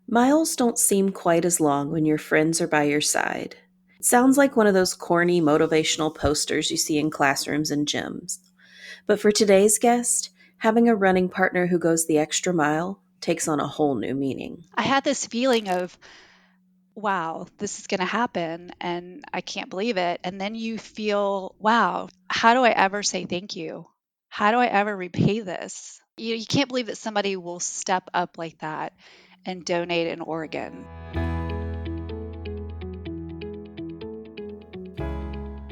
Miles don't seem quite as long when your friends are by your side. It sounds like one of those corny motivational posters you see in classrooms and gyms. But for today's guest, having a running partner who goes the extra mile takes on a whole new meaning. I had this feeling of, wow, this is going to happen and I can't believe it. And then you feel, wow, how do I ever say thank you? How do I ever repay this? You can't believe that somebody will step up like that and donate an organ.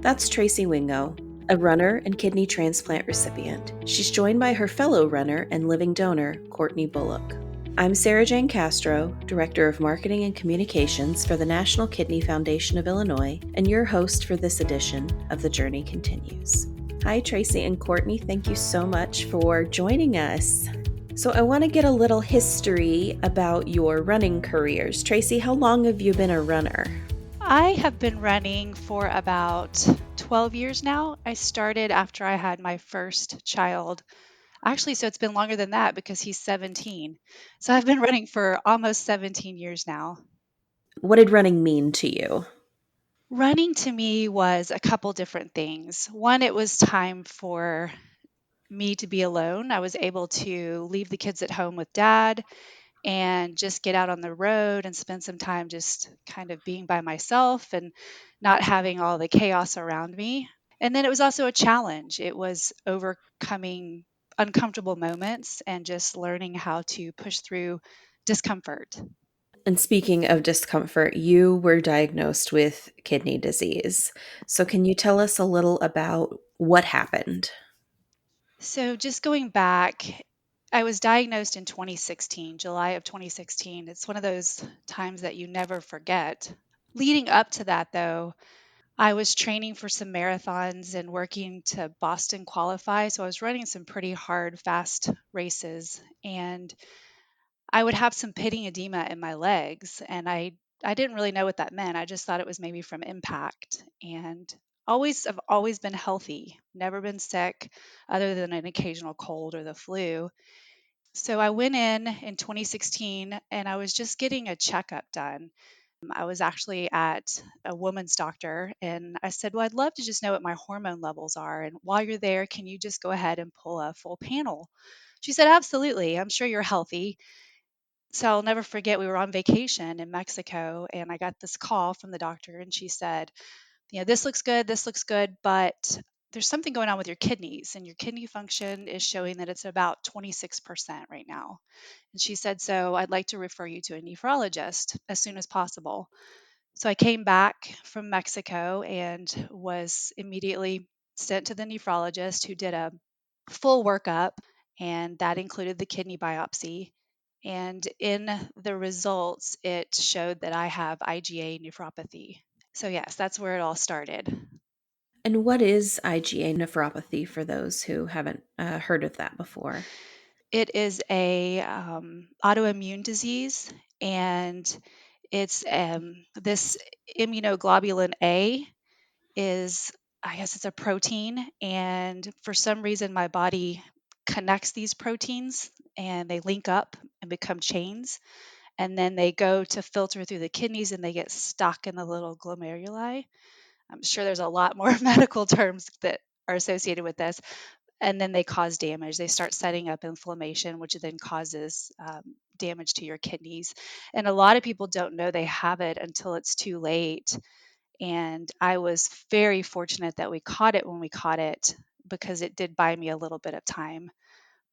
That's Tracy Wingo, a runner and kidney transplant recipient. She's joined by her fellow runner and living donor, Courtney Bullock. I'm Sarah Jane Castro, Director of Marketing and Communications for the National Kidney Foundation of Illinois, and your host for this edition of The Journey Continues. Hi, Tracy and Courtney. Thank you so much for joining us. So, I want to get a little history about your running careers. Tracy, how long have you been a runner? I have been running for about 12 years now. I started after I had my first child. Actually, so it's been longer than that because he's 17. So I've been running for almost 17 years now. What did running mean to you? Running to me was a couple different things. One, it was time for me to be alone. I was able to leave the kids at home with dad and just get out on the road and spend some time just kind of being by myself and not having all the chaos around me. And then it was also a challenge. It was overcoming uncomfortable moments and just learning how to push through discomfort. And speaking of discomfort, you were diagnosed with kidney disease. So, can you tell us a little about what happened? So, just going back, I was diagnosed in 2016, July of 2016. It's one of those times that you never forget. Leading up to that, though, I was training for some marathons and working to Boston qualify. So, I was running some pretty hard, fast races. And I would have some pitting edema in my legs, and I didn't really know what that meant. I just thought it was maybe from impact. And I've always been healthy, never been sick other than an occasional cold or the flu. So I went in 2016 and I was just getting a checkup done. I was actually at a woman's doctor and I said, "Well, I'd love to just know what my hormone levels are. And while you're there, can you just go ahead and pull a full panel?" She said, "Absolutely. I'm sure you're healthy." So I'll never forget, we were on vacation in Mexico and I got this call from the doctor and she said, this looks good, but there's something going on with your kidneys and your kidney function is showing that it's about 26% right now. And she said, "So I'd like to refer you to a nephrologist as soon as possible." So I came back from Mexico and was immediately sent to the nephrologist who did a full workup, and that included the kidney biopsy. And in the results, it showed that I have IgA nephropathy. So, yes, that's where it all started. And what is IgA nephropathy for those who haven't heard of that before? It is a autoimmune disease, and it's this immunoglobulin A is, I guess it's a protein, and for some reason my body connects these proteins and they link up and become chains, and then they go to filter through the kidneys and they get stuck in the little glomeruli. I'm sure there's a lot more medical terms that are associated with this, and then they cause damage. They start setting up inflammation, which then causes damage to your kidneys. And a lot of people don't know they have it until it's too late. And I was very fortunate that we caught it when we caught it because it did buy me a little bit of time.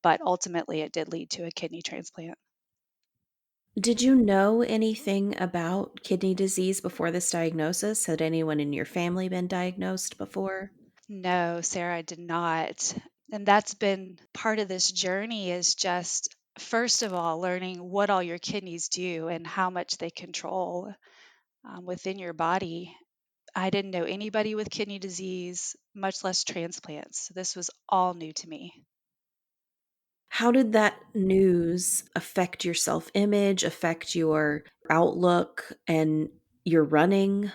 But ultimately, it did lead to a kidney transplant. Did you know anything about kidney disease before this diagnosis? Had anyone in your family been diagnosed before? No, Sarah, I did not. And that's been part of this journey is just, first of all, learning what all your kidneys do and how much they control within your body. I didn't know anybody with kidney disease, much less transplants. So this was all new to me. How did that news affect your self image, affect your outlook, and your running?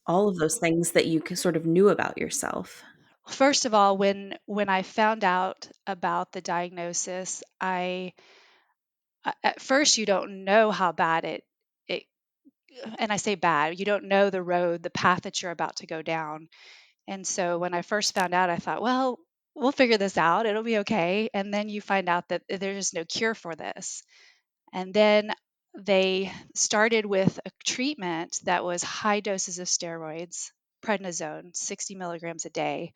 All of those things that you sort of knew about yourself. First of all, when I found out about the diagnosis, At first, you don't know how bad it, and I say bad, you don't know the road, the path that you're about to go down. And so when I first found out, I thought, well, we'll figure this out. It'll be okay. And then you find out that there's no cure for this. And then they started with a treatment that was high doses of steroids, prednisone, 60 milligrams a day.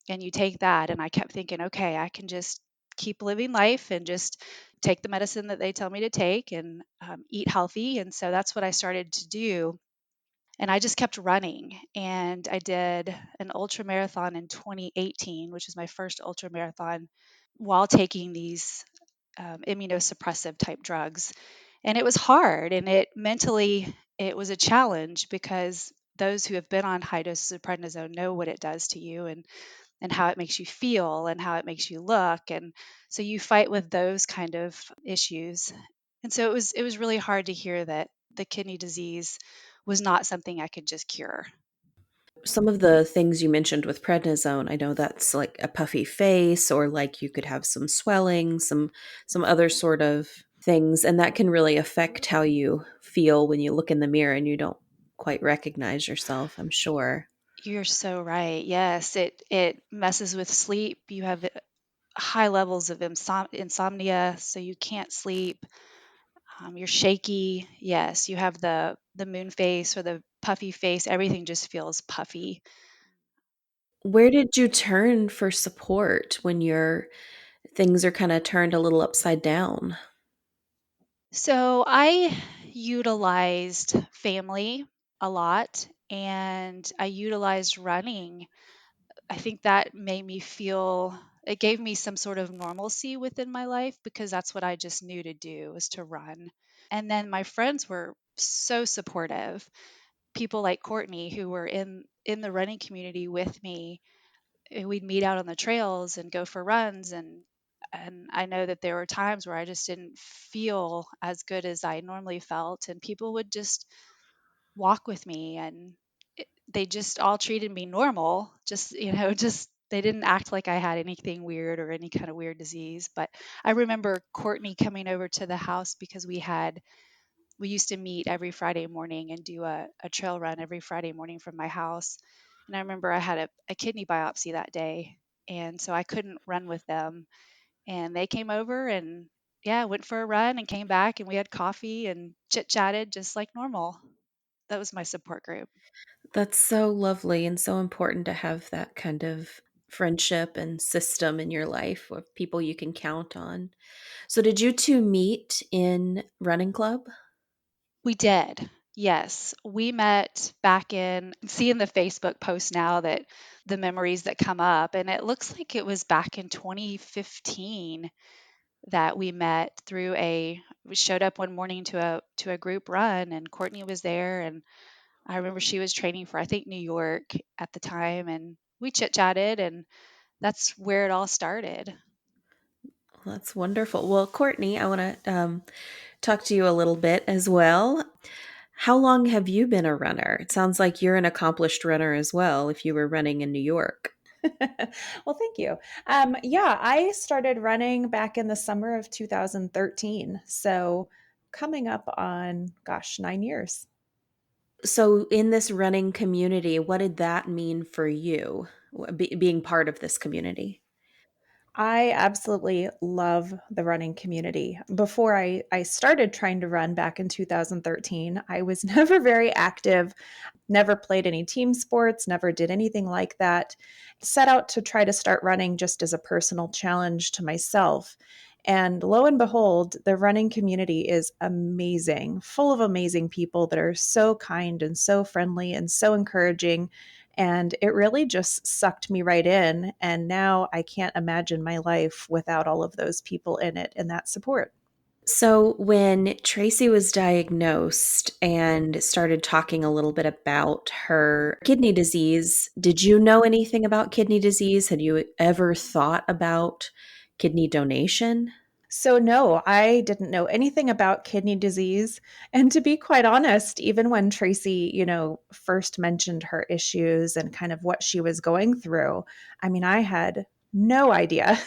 And you take that, and I kept thinking, okay, I can just keep living life and just take the medicine that they tell me to take and eat healthy. And so that's what I started to do. And I just kept running. And I did an ultra marathon in 2018, which was my first ultra marathon, while taking these immunosuppressive type drugs. And it was hard, and it mentally, it was a challenge because those who have been on high doses of prednisone know what it does to you, and how it makes you feel and how it makes you look. And so you fight with those kind of issues. And so it was really hard to hear that the kidney disease was not something I could just cure. Some of the things you mentioned with prednisone, I know that's like a puffy face, or like you could have some swelling, some other sort of things, and that can really affect how you feel when you look in the mirror and you don't quite recognize yourself, I'm sure. You're so right. Yes, it messes with sleep. You have high levels of insomnia, so you can't sleep. You're shaky. Yes, you have the moon face or the puffy face. Everything just feels puffy. Where did you turn for support when your things are kind of turned a little upside down? So I utilized family a lot, and I utilized running. I think that made me feel, it gave me some sort of normalcy within my life because that's what I just knew to do, was to run. And then my friends were so supportive. People like Courtney, who were in the running community with me, we'd meet out on the trails and go for runs. And I know that there were times where I just didn't feel as good as I normally felt, and people would just walk with me, and they just all treated me normal, just just they didn't act like I had anything weird or any kind of weird disease. But I remember Courtney coming over to the house because we used to meet every Friday morning and do a trail run every Friday morning from my house. And I remember I had a kidney biopsy that day. And so I couldn't run with them. And they came over and, yeah, went for a run and came back, and we had coffee and chit chatted just like normal. That was my support group. That's so lovely and so important to have that kind of friendship and system in your life of people you can count on. So, did you two meet in running club? We did. Yes. We met back in, seeing the Facebook post now, that the memories that come up, and it looks like it was back in 2015 that we met through we showed up one morning to a group run, and Courtney was there, and I remember she was training for, I think, New York at the time, and we chit chatted, and that's where it all started. Well, that's wonderful. Well, Courtney, I want to talk to you a little bit as well. How long have you been a runner? It sounds like you're an accomplished runner as well, if you were running in New York. Well, thank you. Yeah, I started running back in the summer of 2013. So coming up on, gosh, 9 years. So, in this running community, what did that mean for you, being part of this community? I absolutely love the running community. Before I started trying to run back in 2013, I was never very active, never played any team sports, never did anything like that. Set out to try to start running just as a personal challenge to myself. And lo and behold, the running community is amazing, full of amazing people that are so kind and so friendly and so encouraging. And it really just sucked me right in. And now I can't imagine my life without all of those people in it and that support. So, when Tracy was diagnosed and started talking a little bit about her kidney disease, did you know anything about kidney disease? Had you ever thought about kidney donation? So, no, I didn't know anything about kidney disease. And to be quite honest, even when Tracy, first mentioned her issues and kind of what she was going through, I mean, I had no idea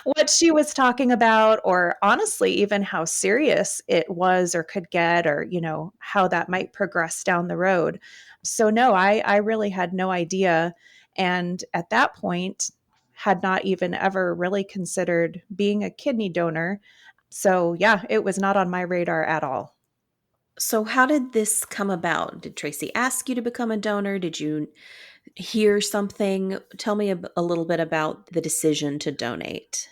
what she was talking about, or honestly, even how serious it was or could get, or, how that might progress down the road. So, no, I really had no idea. And at that point, had not even ever really considered being a kidney donor. So, yeah, it was not on my radar at all. So, how did this come about? Did Tracy ask you to become a donor? Did you hear something? Tell me a little bit about the decision to donate.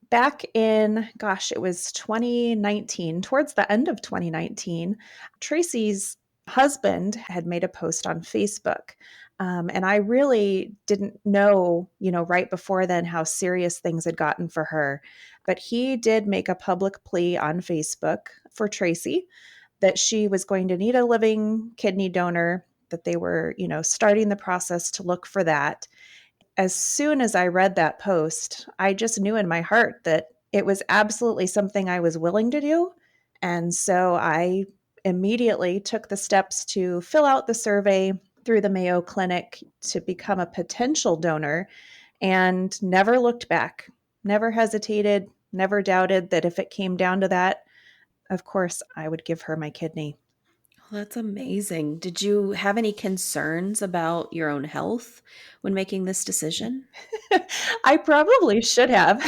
Back in, gosh, it was 2019, towards the end of 2019, Tracy's husband had made a post on Facebook. And I really didn't know, right before then how serious things had gotten for her. But he did make a public plea on Facebook for Tracy that she was going to need a living kidney donor, that they were, starting the process to look for that. As soon as I read that post, I just knew in my heart that it was absolutely something I was willing to do. And so I immediately took the steps to fill out the survey through the Mayo Clinic to become a potential donor, and never looked back, never hesitated, never doubted that if it came down to that, of course, I would give her my kidney. Well, that's amazing. Did you have any concerns about your own health when making this decision? I probably should have.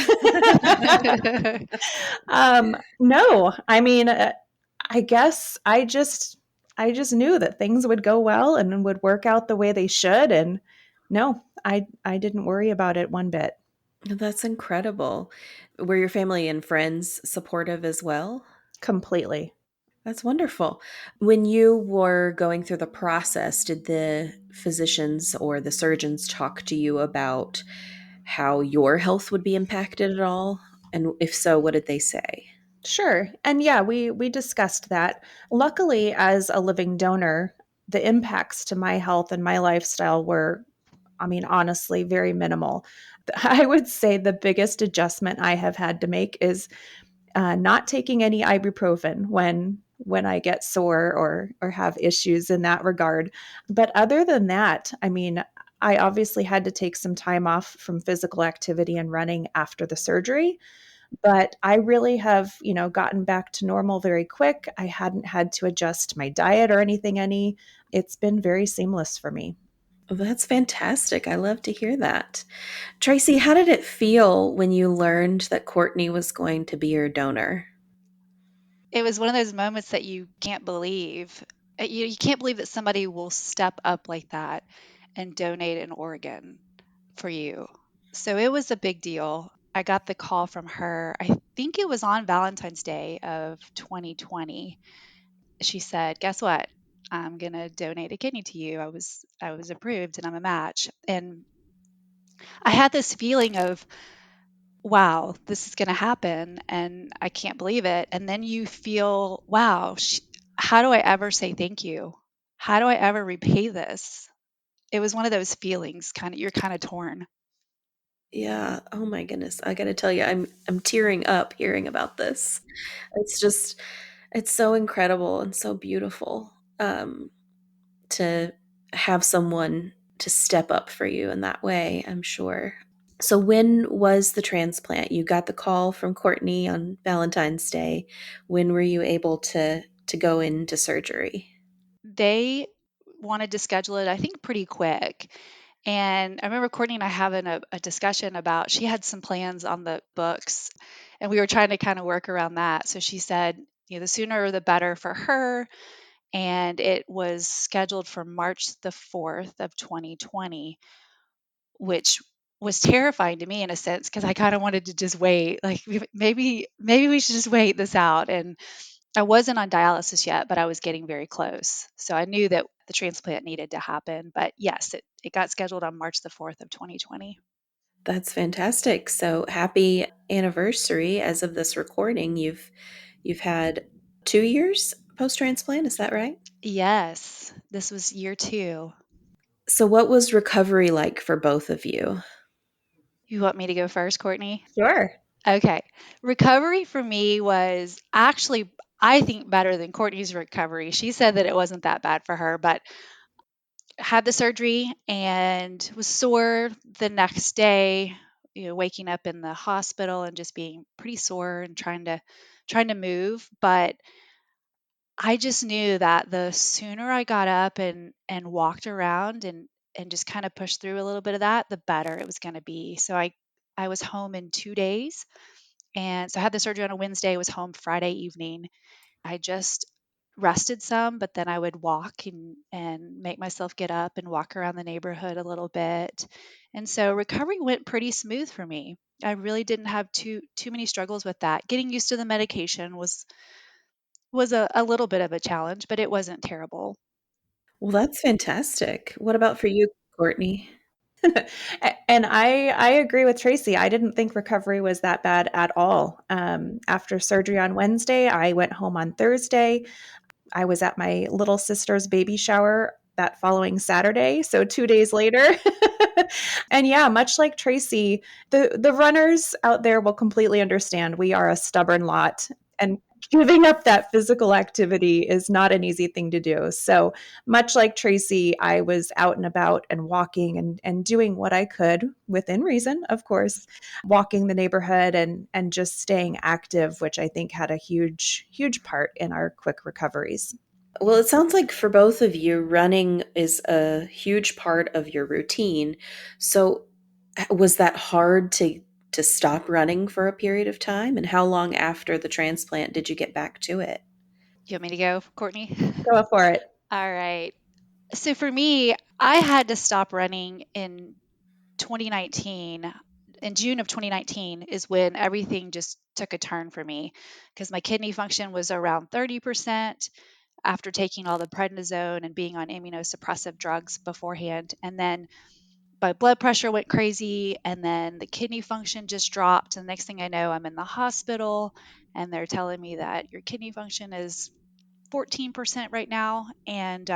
No, I mean, I guess I just knew that things would go well and would work out the way they should, and no, I didn't worry about it one bit. That's incredible. Were your family and friends supportive as well? Completely. That's wonderful. When you were going through the process, did the physicians or the surgeons talk to you about how your health would be impacted at all? And if so, what did they say? Sure. And yeah, we discussed that. Luckily, as a living donor, the impacts to my health and my lifestyle were, I mean, honestly, very minimal. I would say the biggest adjustment I have had to make is not taking any ibuprofen when I get sore or have issues in that regard. But other than that, I mean, I obviously had to take some time off from physical activity and running after the surgery, but I really have, gotten back to normal very quick. I hadn't had to adjust my diet or anything any. It's been very seamless for me. Well, that's fantastic. I love to hear that. Tracy, how did it feel when you learned that Courtney was going to be your donor? It was one of those moments that you can't believe. You can't believe that somebody will step up like that and donate an organ for you. So it was a big deal. I got the call from her. I think it was on Valentine's Day of 2020. She said, "Guess what? I'm going to donate a kidney to you. I was approved and I'm a match." And I had this feeling of, wow, this is going to happen and I can't believe it. And then you feel, wow, how do I ever say thank you? How do I ever repay this? It was one of those feelings, you're kind of torn. Yeah. Oh my goodness. I got to tell you, I'm tearing up hearing about this. It's just it's so incredible and so beautiful to have someone to step up for you in that way, I'm sure. So when was the transplant? You got the call from Courtney on Valentine's Day. When were you able to go into surgery? They wanted to schedule it, I think, pretty quick. And I remember Courtney and I having a discussion about she had some plans on the books and we were trying to kind of work around that. So she said, the sooner the better for her. And it was scheduled for March the 4th of 2020, which was terrifying to me in a sense because I kind of wanted to just wait. Like maybe we should just wait this out. And I wasn't on dialysis yet, but I was getting very close. So I knew that the transplant needed to happen. But yes, it got scheduled on March the 4th of 2020. That's fantastic. So happy anniversary as of this recording. You've had 2 years post transplant, is that right? Yes, this was year 2. So what was recovery like for both of you? You want me to go first, Courtney? Sure. Okay. Recovery for me was actually, I think, better than Courtney's recovery. She said that it wasn't that bad for her, but had the surgery and was sore the next day. waking up in the hospital and just being pretty sore and trying to move. But I just knew that the sooner I got up and walked around and just kind of pushed through a little bit of that, the better it was going to be. So I was home in 2 days, and so I had the surgery on a Wednesday. Was home Friday evening. I just rested some, but then I would walk and make myself get up and walk around the neighborhood a little bit. And so recovery went pretty smooth for me. I really didn't have too many struggles with that. Getting used to the medication was a little bit of a challenge, but it wasn't terrible. Well, that's fantastic. What about for you, Courtney? And I agree with Tracy. I didn't think recovery was that bad at all. After surgery on Wednesday, I went home on Thursday. I was at my little sister's baby shower that following Saturday, so 2 days later. And yeah, much like Tracy, the runners out there will completely understand. We are a stubborn lot, and giving up that physical activity is not an easy thing to do. So much like Tracy, I was out and about and walking and doing what I could within reason, of course, walking the neighborhood and just staying active, which I think had a huge part in our quick recoveries. Well, it sounds like for both of you, running is a huge part of your routine. So, was that hard to stop running for a period of time? And how long after the transplant did you get back to it? You want me to go, Courtney? Go for it. All right. So for me, I had to stop running in 2019. In June of 2019 is when everything just took a turn for me because my kidney function was around 30% after taking all the prednisone and being on immunosuppressive drugs beforehand. And then my blood pressure went crazy, and then the kidney function just dropped. And the next thing I know, I'm in the hospital, and they're telling me that your kidney function is 14% right now. And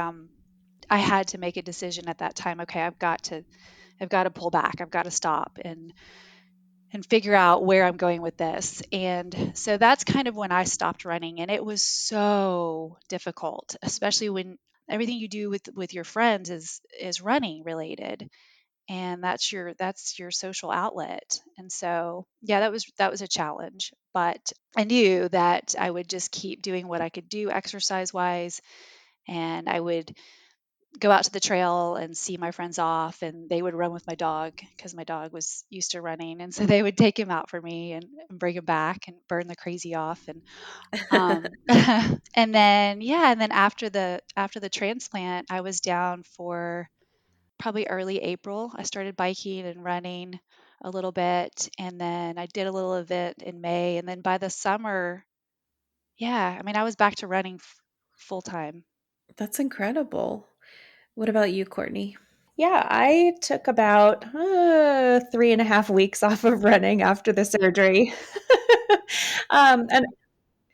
I had to make a decision at that time. Okay, I've got to pull back. I've got to stop and figure out where I'm going with this. And so that's kind of when I stopped running, and it was so difficult, especially when everything you do with your friends is running related, and that's your social outlet. And so yeah, that was a challenge, but I knew that I would just keep doing what I could do exercise wise, and I would go out to the trail and see my friends off, and they would run with my dog because my dog was used to running, and so they would take him out for me and bring him back and burn the crazy off. And and then yeah, and then after the transplant, I was down for probably early April. I started biking and running a little bit, and then I did a little event in May, and then by the summer, yeah, I mean I was back to running full time. That's incredible. What about you, Courtney? Yeah, I took about 3.5 weeks off of running after the surgery. And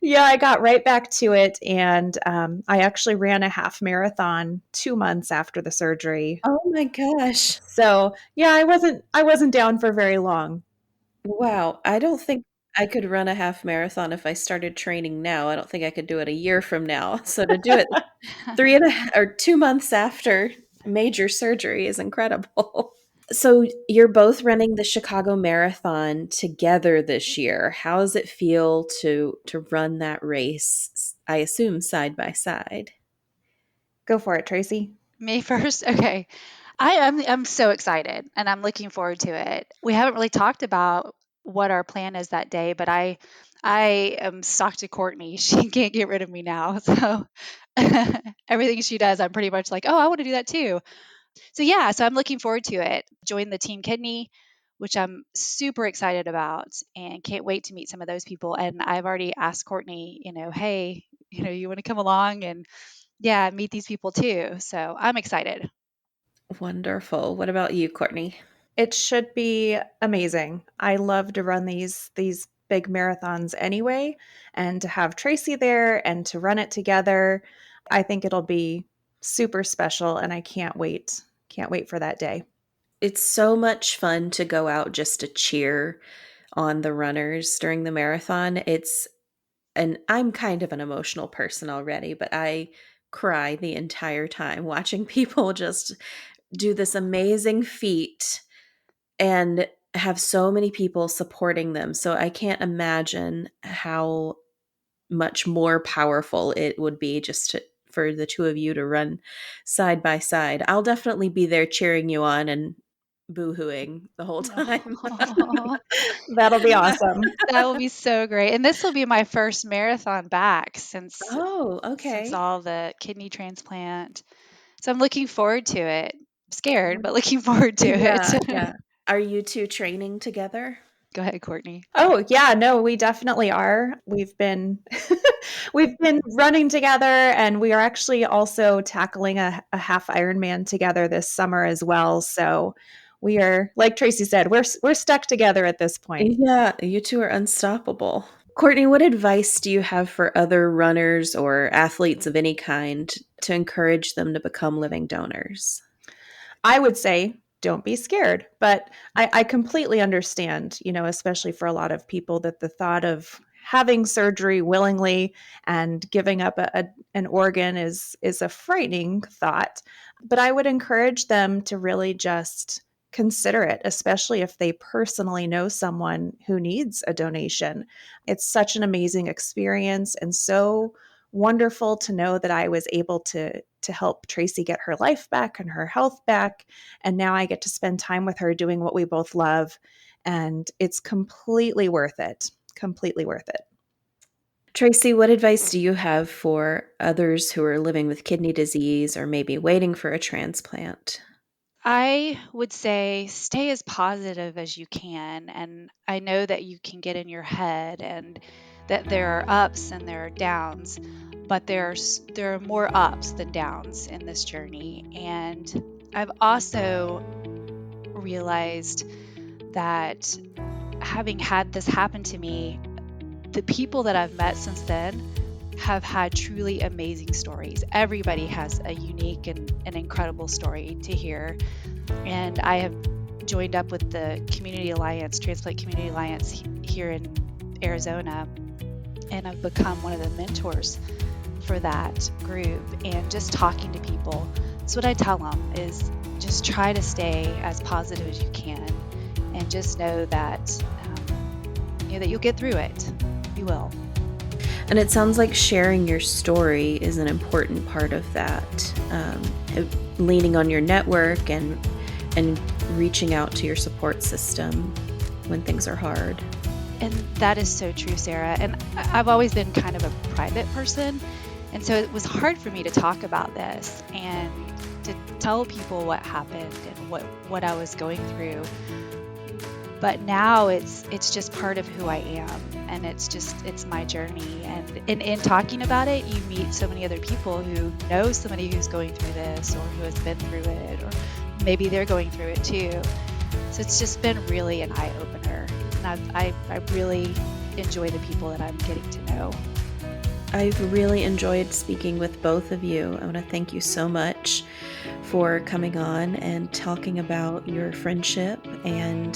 yeah, I got right back to it. And I actually ran a half marathon 2 months after the surgery. Oh my gosh. So yeah, I wasn't down for very long. Wow. I don't think I could run a half marathon if I started training now. I don't think I could do it a year from now. So to do it 2 months after major surgery is incredible. So you're both running the Chicago Marathon together this year. How does it feel to run that race? I assume side by side. Go for it, Tracy. Me first? Okay. I'm so excited and I'm looking forward to it. We haven't really talked about what our plan is that day, but I am stuck to Courtney. She can't get rid of me now. So everything she does, I'm pretty much like, oh, I want to do that too. So yeah, so I'm looking forward to it. Join the Team Kidney, which I'm super excited about and can't wait to meet some of those people. And I've already asked Courtney, hey, you want to come along and yeah, meet these people too. So I'm excited. Wonderful. What about you, Courtney? It should be amazing. I love to run these big marathons anyway, and to have Tracy there and to run it together, I think it'll be super special and I can't wait. Can't wait for that day. It's so much fun to go out just to cheer on the runners during the marathon. And I'm kind of an emotional person already, but I cry the entire time watching people just do this amazing feat. And have so many people supporting them. So I can't imagine how much more powerful it would be for the two of you to run side by side. I'll definitely be there cheering you on and boo-hooing the whole time. Aw. That'll be awesome. That will be so great. And this will be my first marathon back since Oh, since okay. all the kidney transplant. So I'm looking forward to it. I'm scared, but looking forward to it. Yeah, yeah. Are you two training together? Go ahead, Courtney. Oh, yeah, no, we definitely are. We've been we've been running together, and we are actually also tackling a half Ironman together this summer as well. So we are, like Tracy said, we're stuck together at this point. Yeah, you two are unstoppable. Courtney, what advice do you have for other runners or athletes of any kind to encourage them to become living donors? I would say don't be scared, but I completely understand, especially for a lot of people, that the thought of having surgery willingly and giving up an organ is a frightening thought. But I would encourage them to really just consider it, especially if they personally know someone who needs a donation. It's such an amazing experience and so wonderful to know that I was able to help Tracy get her life back and her health back. And now I get to spend time with her doing what we both love. And it's completely worth it. Completely worth it. Tracy, what advice do you have for others who are living with kidney disease or maybe waiting for a transplant? I would say stay as positive as you can. And I know that you can get in your head and that there are ups and there are downs, but there are more ups than downs in this journey. And I've also realized that having had this happen to me, the people that I've met since then have had truly amazing stories. Everybody has a unique and an incredible story to hear. And I have joined up with the Community Alliance, Transplant Community Alliance here in Arizona, and I've become one of the mentors for that group. And just talking to people, that's what I tell them, is just try to stay as positive as you can, and just know that that you'll get through it. You will. And it sounds like sharing your story is an important part of that. Leaning on your network and reaching out to your support system when things are hard. And that is so true, Sarah. And I've always been kind of a private person. And so it was hard for me to talk about this and to tell people what happened and what I was going through. But now it's just part of who I am, and it's my journey. And in talking about it, you meet so many other people who know somebody who's going through this or who has been through it, or maybe they're going through it too. So it's just been really an eye-opener. And I really enjoy the people that I'm getting to know. I've really enjoyed speaking with both of you. I want to thank you so much for coming on and talking about your friendship and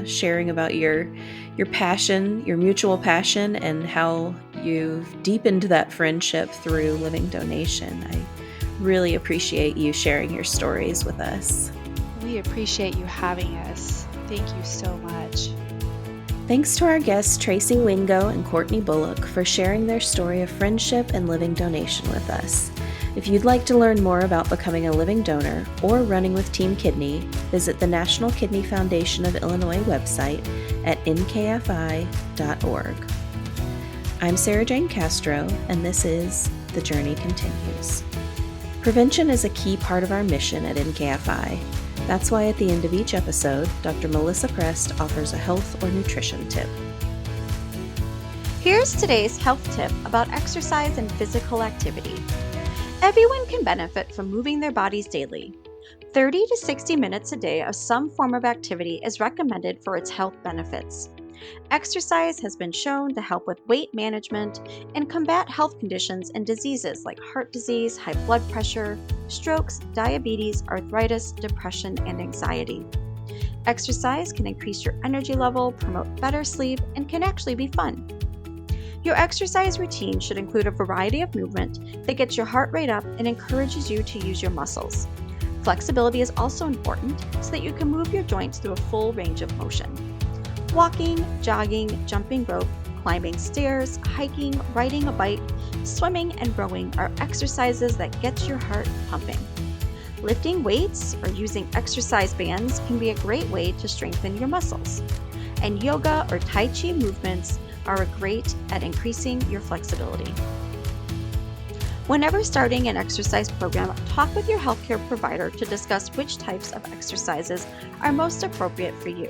sharing about your passion, your mutual passion, and how you've deepened that friendship through living donation. I really appreciate you sharing your stories with us. We appreciate you having us. Thank you so much. Thanks to our guests Tracy Wingo and Courtney Bullock for sharing their story of friendship and living donation with us. If you'd like to learn more about becoming a living donor or running with Team Kidney, visit the National Kidney Foundation of Illinois website at nkfi.org. I'm Sarah Jane Castro, and this is The Journey Continues. Prevention is a key part of our mission at NKFI. That's why at the end of each episode, Dr. Melissa Prest offers a health or nutrition tip. Here's today's health tip about exercise and physical activity. Everyone can benefit from moving their bodies daily. 30 to 60 minutes a day of some form of activity is recommended for its health benefits. Exercise has been shown to help with weight management and combat health conditions and diseases like heart disease, high blood pressure, strokes, diabetes, arthritis, depression, and anxiety. Exercise can increase your energy level, promote better sleep, and can actually be fun. Your exercise routine should include a variety of movement that gets your heart rate up and encourages you to use your muscles. Flexibility is also important so that you can move your joints through a full range of motion. Walking, jogging, jumping rope, climbing stairs, hiking, riding a bike, swimming, and rowing are exercises that get your heart pumping. Lifting weights or using exercise bands can be a great way to strengthen your muscles. And yoga or Tai Chi movements are great at increasing your flexibility. Whenever starting an exercise program, talk with your healthcare provider to discuss which types of exercises are most appropriate for you.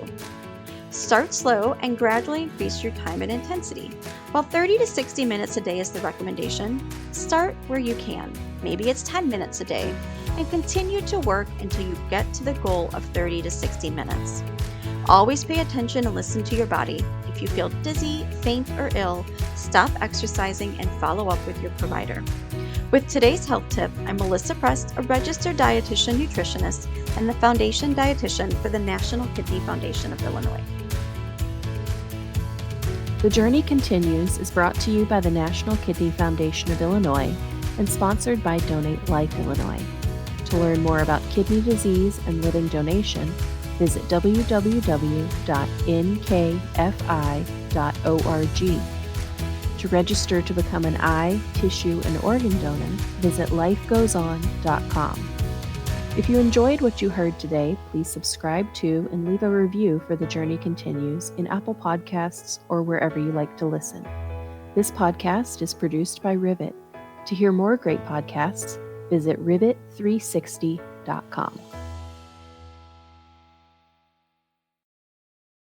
Start slow and gradually increase your time and intensity. While 30 to 60 minutes a day is the recommendation, start where you can. Maybe it's 10 minutes a day, and continue to work until you get to the goal of 30 to 60 minutes. Always pay attention and listen to your body. If you feel dizzy, faint, or ill, stop exercising and follow up with your provider. With today's health tip, I'm Melissa Prest, a registered dietitian nutritionist and the foundation dietitian for the National Kidney Foundation of Illinois. The Journey Continues is brought to you by the National Kidney Foundation of Illinois and sponsored by Donate Life Illinois. To learn more about kidney disease and living donation, visit www.nkfi.org. To register to become an eye, tissue, and organ donor, visit lifegoeson.com. If you enjoyed what you heard today, please subscribe to and leave a review for The Journey Continues in Apple Podcasts or wherever you like to listen. This podcast is produced by Rivet. To hear more great podcasts, visit rivet360.com.